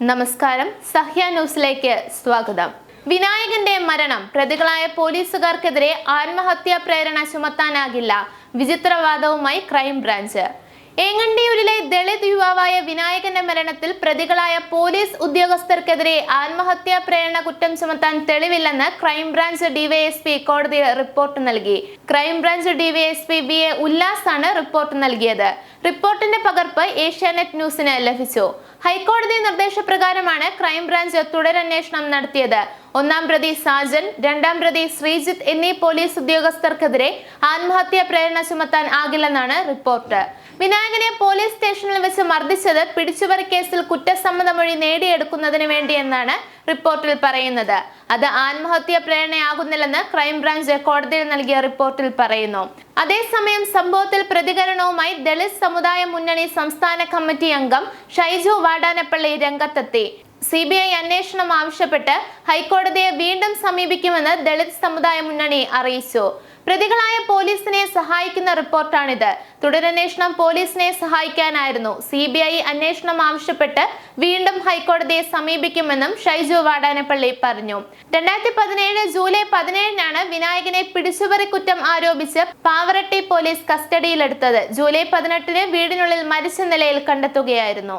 നമസ്കാരം, സഹ്യ ന്യൂസിലേക്ക് സ്വാഗതം. വിനായകന്റെ മരണം പ്രതികളായ പോലീസുകാർക്കെതിരെ ആത്മഹത്യാ പ്രേരണ ചുമത്താനാകില്ല. വിചിത്രവാദവുമായി ക്രൈംബ്രാഞ്ച്. ഏങ്ങണ്ടിയൂരിലെ ദളിത് യുവാവായ വിനായകന്റെ മരണത്തിൽ പ്രതികളായ പോലീസ് ഉദ്യോഗസ്ഥർക്കെതിരെ ആത്മഹത്യാ പ്രേരണ കുറ്റം ചുമത്താൻ തെളിവില്ലെന്ന് ക്രൈംബ്രാഞ്ച് ഡിവൈഎസ്പി കോടതിയിൽ റിപ്പോർട്ട് നൽകി. ക്രൈംബ്രാഞ്ച് ഡിവൈഎസ്പി BA ഉല്ലാസ് ആണ് റിപ്പോർട്ട് നൽകിയത്. റിപ്പോർട്ടിന്റെ പകർപ്പ് ഏഷ്യാനെറ്റ് ന്യൂസിന് ലഭിച്ചു. ഹൈക്കോടതി നിർദ്ദേശപ്രകാരമാണ് ക്രൈംബ്രാഞ്ച് തുടരന്വേഷണം നടത്തിയത്. ഒന്നാം പ്രതി സാജൻ, രണ്ടാം പ്രതി ശ്രീജിത്ത് എന്നീ പോലീസ് ഉദ്യോഗസ്ഥർക്കെതിരെ ആത്മഹത്യാ പ്രേരണ ചുമത്താൻ ആകില്ലെന്നാണ് റിപ്പോർട്ട്. വിനായകനെ പോലീസ് സ്റ്റേഷനിൽ വെച്ച് മർദ്ദിച്ചത് പിടിച്ചുപറി കേസിൽ കുറ്റസമ്മതമൊഴി നേടിയെടുക്കുന്നതിന് വേണ്ടിയെന്നാണ് റിപ്പോർട്ടിൽ പറയുന്നത്. അത് ആത്മഹത്യാ പ്രേരണയാകുന്നില്ലെന്ന് ക്രൈംബ്രാഞ്ച് കോടതിയിൽ നൽകിയ റിപ്പോർട്ടിൽ പറയുന്നു. അതേസമയം സംഭവത്തിൽ പ്രതികരണവുമായി ദളിത് സമുദായ മുന്നണി സംസ്ഥാന കമ്മിറ്റി അംഗം ഷൈജു വാടാനപ്പള്ളി രംഗത്തെത്തി. CBI അന്വേഷണം ആവശ്യപ്പെട്ട് ഹൈക്കോടതിയെ വീണ്ടും സമീപിക്കുമെന്ന് ദളിത് സമുദായ മുന്നണി അറിയിച്ചു. പ്രതികളായ പോലീസിനെ സഹായിക്കുന്ന റിപ്പോർട്ടാണിത്. തുടരന്വേഷണം പോലീസിനെ സഹായിക്കാനായിരുന്നു. CBI അന്വേഷണം ആവശ്യപ്പെട്ട് വീണ്ടും ഹൈക്കോടതിയെ സമീപിക്കുമെന്നും ഷൈജു വാടാനപ്പള്ളി പറഞ്ഞു. 2017 ജൂലൈ 17 വിനായകനെ പിടിച്ചുപറി കുറ്റം ആരോപിച്ച് പാവറട്ടി പോലീസ് കസ്റ്റഡിയിലെടുത്തത്. ജൂലൈ 18 വീടിനുള്ളിൽ മരിച്ച നിലയിൽ കണ്ടെത്തുകയായിരുന്നു.